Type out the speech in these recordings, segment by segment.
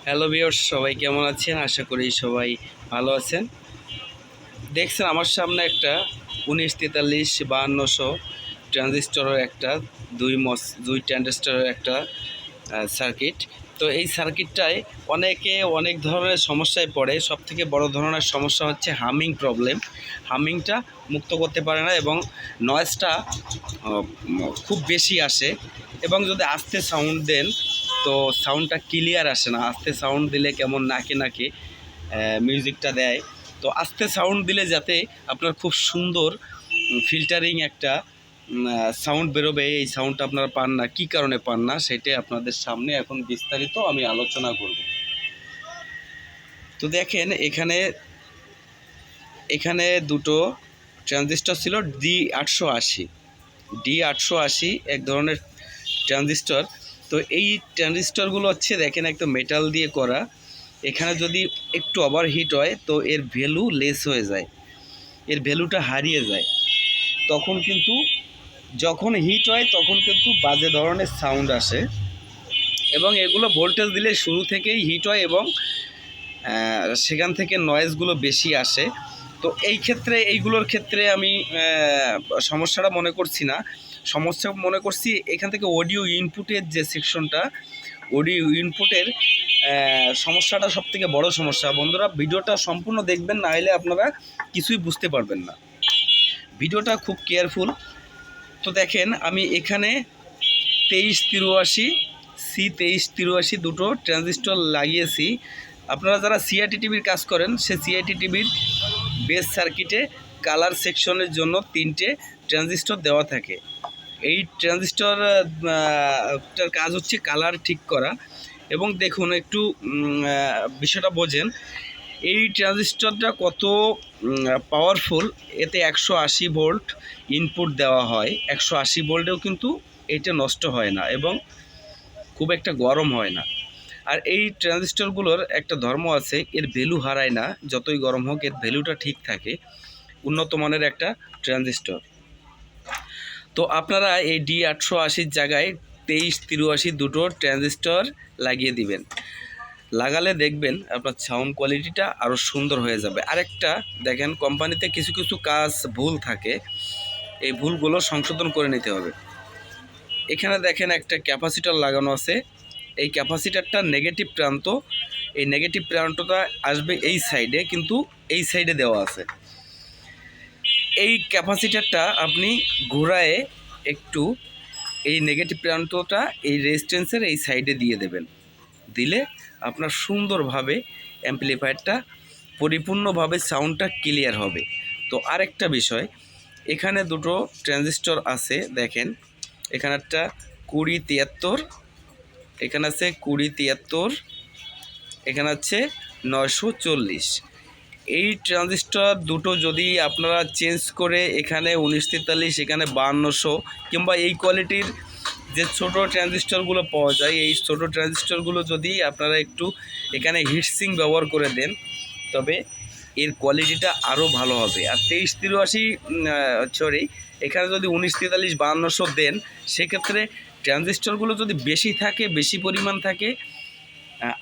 Hello viewers, সবাই কেমন আছেন? আশা করি সবাই ভালো আছেন। দেখছেন আমার সামনে একটা 1943-5200 ট্রানজিস্টরের একটা দুই ট্রানজিস্টরের একটা সার্কিট। তো এই সার্কিটটায় অনেকে অনেক ধরনের সমস্যায় পড়ে। সবথেকে বড় ধরনের সমস্যা হচ্ছে হামিং প্রবলেম। হামিংটা মুক্ত করতে পারে না এবং নয়েজটা খুব বেশি আসে, এবং যদি আস্তে সাউন্ড দেন তো সাউন্ডটা ক্লিয়ার আসে না। আস্তে সাউন্ড দিলে কেমন নাকে নাকে মিউজিকটা দেয়। তো আস্তে সাউন্ড দিলে যাতে আপনার খুব সুন্দর ফিল্টারিং একটা সাউন্ড বেরোবে, এই সাউন্ডটা আপনারা পান না। কী কারণে পান না সেটাই আপনাদের সামনে এখন বিস্তারিত আমি আলোচনা করব। তো দেখেন, এখানে দুটো ট্রানজিস্টর ছিল D880 এক ধরনের ট্রানজিস্টর। তো এই ট্রানজিস্টরগুলো হচ্ছে দেখেন একদম মেটাল দিয়ে করা। এখানে যদি একটু ওভারহিট হয় তো এর ভ্যালু লেস হয়ে যায়, এর ভ্যালুটা হারিয়ে যায়। তখন কিন্তু যখন হিট হয় তখন কিন্তু বাজে ধরনের সাউন্ড আসে, এবং এগুলো ভোল্টেজ দিলে শুরু থেকেই হিট হয় এবং সেখান থেকে নয়েজগুলো বেশি আসে। তো এইগুলোর ক্ষেত্রে আমি সমস্যাটা মনে করছি না। সমস্যা মনে করছি এখান থেকে অডিও ইনপুটের যে সেকশনটা, অডিও ইনপুটের সমস্যাটা সবথেকে বড় সমস্যা। বন্ধুরা, ভিডিওটা সম্পূর্ণ দেখবেন, না হলে আপনারা কিছুই বুঝতে পারবেন না। ভিডিওটা খুব কেয়ারফুল। তো দেখেন, আমি এখানে 2383 দুটো ট্রানজিস্টর লাগিয়েছি। আপনারা যারা সিআইটি টিভির কাজ করেন, সে সিআইটি টিভির বেস সার্কিটে কালার সেকশনের জন্য 3টে ট্রানজিস্টর দেওয়া থাকে। এই ট্রানজিস্টরটার কাজ হচ্ছে কালার ঠিক করা। এবং দেখুন একটু বিষয়টা বোঝেন, এই ট্রানজিস্টরটা কত পাওয়ারফুল। এতে 180 ভোল্ট ইনপুট দেওয়া হয়। 180 ভোল্টেও কিন্তু এটা নষ্ট হয় না এবং খুব একটা গরম হয় না। আর এই ট্রানজিস্টরগুলোর একটা ধর্ম আছে, এর ভ্যালু হারায় না, যতই গরম হোক এর ভ্যালুটা ঠিক থাকে। উন্নত মানের একটা ট্রানজিস্টর। তো আপনারা এই D880 জায়গায় 2383 দুটো ট্রানজিস্টর লাগিয়ে দিবেন। লাগালে দেখবেন আপনার সাউন্ড কোয়ালিটিটা আরও সুন্দর হয়ে যাবে। আরেকটা দেখেন, কোম্পানিতে কিছু কিছু কাজ ভুল থাকে, এই ভুলগুলো সংশোধন করে নিতে হবে। এখানে দেখেন একটা ক্যাপাসিটর লাগানো আছে। এই ক্যাপাসিটরটা নেগেটিভ প্রান্ত, এই নেগেটিভ প্রান্তটা আসবে এই সাইডে, কিন্তু এই সাইডে দেওয়া আছে। এই ক্যাপাসিটরটা আপনি ঘোরায়ে একটু এই নেগেটিভ প্রান্তটা এই রেজিস্ট্যান্সের এই সাইডে দিয়ে দেবেন। দিলে আপনার সুন্দরভাবে অ্যাম্পলিফায়ারটা পরিপূর্ণভাবে সাউন্ডটা ক্লিয়ার হবে। তো আরেকটা বিষয়, এখানে দুটো ট্রানজিস্টর আছে দেখেন। এখানে একটা 2073, এখানে আছে 2073, এখানে আছে 940। এই ট্রানজিস্টর দুটো যদি আপনারা চেঞ্জ করে এখানে 1943, এখানে 5200, কিংবা এই কোয়ালিটির যে ছোটো ট্রানজিস্টরগুলো পাওয়া যায়, এই ছোটো ট্রানজিস্টরগুলো যদি আপনারা একটু এখানে হিটসিং ব্যবহার করে দেন, তবে এর কোয়ালিটিটা আরও ভালো হবে। আর 2383 এখানে যদি 1943 5200 দেন, সেক্ষেত্রে ট্রানজিস্টরগুলো যদি বেশি থাকে, বেশি পরিমাণ থাকে,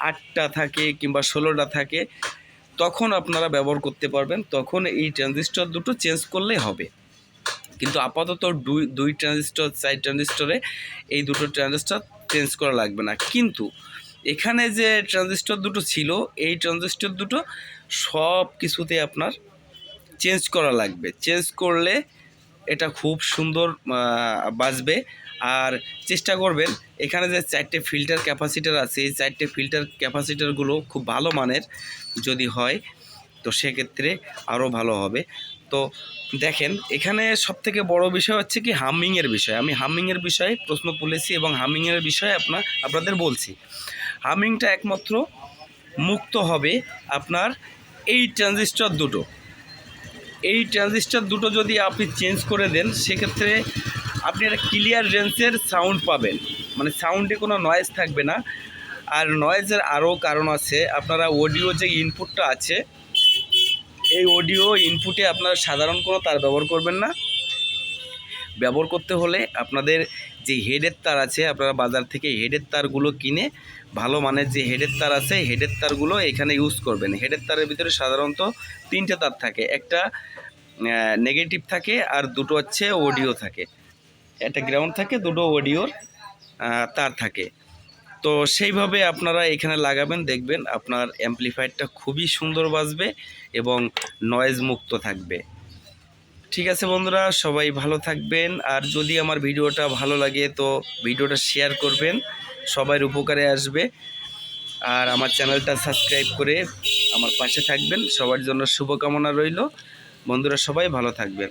8টা থাকে কিংবা 16টা থাকে, তখন আপনারা ব্যবহার করতে পারবেন। তখন এই ট্রানজিস্টর দুটো চেঞ্জ করলেই হবে। কিন্তু আপাতত দুই ট্রানজিস্টর, 4 ট্রানজিস্টরে এই দুটো ট্রানজিস্টর চেঞ্জ করা লাগবে না। কিন্তু এখানে যে ট্রানজিস্টর দুটো ছিল, এই ট্রানজিস্টর দুটো সব কিছুতে আপনার চেঞ্জ করা লাগবে। চেঞ্জ করলে এটা খুব সুন্দর বাজবে। আর চেষ্টা করবেন এখানে যে 4টে ফিল্টার ক্যাপাসিটার আছে, এই 4টে ফিল্টার ক্যাপাসিটারগুলো খুব ভালো মানের যদি হয়, তো সেক্ষেত্রে আরও ভালো হবে। তো দেখেন, এখানে সবথেকে বড় বিষয় হচ্ছে কি হামিংয়ের বিষয়। আমি হামিংয়ের বিষয়ে প্রশ্ন তুলেছি এবং হামিংয়ের বিষয়ে আপনাদের বলছি। হামিংটা একমাত্র মুক্ত হবে আপনার এই ট্রানজিস্টর দুটো যদি আপনি চেঞ্জ করে দেন, সেক্ষেত্রে আপনি একটা ক্লিয়ার রেঞ্জের সাউন্ড পাবেন, মানে সাউন্ডে কোনো নয়েজ থাকবে না। আর নয়েজের আরও কারণ আছে। আপনারা অডিও যে ইনপুটটা আছে, এই অডিও ইনপুটে আপনারা সাধারণ কোনো তার ব্যবহার করবেন না। ব্যবহার করতে হলে আপনাদের যে হেডের তার আছে, আপনারা বাজার থেকে হেডের তারগুলো কিনে ভালো মানের যে হেডের তার আছে, হেডের তারগুলো এখানে ইউজ করবেন। হেডের তারের ভিতরে সাধারণত 3টে তার থাকে, একটা নেগেটিভ থাকে আর দুটো হচ্ছে অডিও থাকে, একটা গ্রাউন্ড থাকে, দুটো অডিওর তার থাকে। তো সেইভাবে আপনারা এখানে লাগাবেন, দেখবেন আপনার অ্যাম্পলিফায়ারটা খুবই সুন্দর বাজবে এবং নয়েজ মুক্ত থাকবে। ঠিক আছে বন্ধুরা, সবাই ভালো থাকবেন। আর যদি আমার ভিডিওটা ভালো লাগে তো ভিডিওটা শেয়ার করবেন, সবার উপকারে আসবে। আর আমার চ্যানেলটা সাবস্ক্রাইব করে আমার পাশে থাকবেন। সবার জন্য শুভকামনা রইল। বন্ধুরা সবাই ভালো থাকবেন।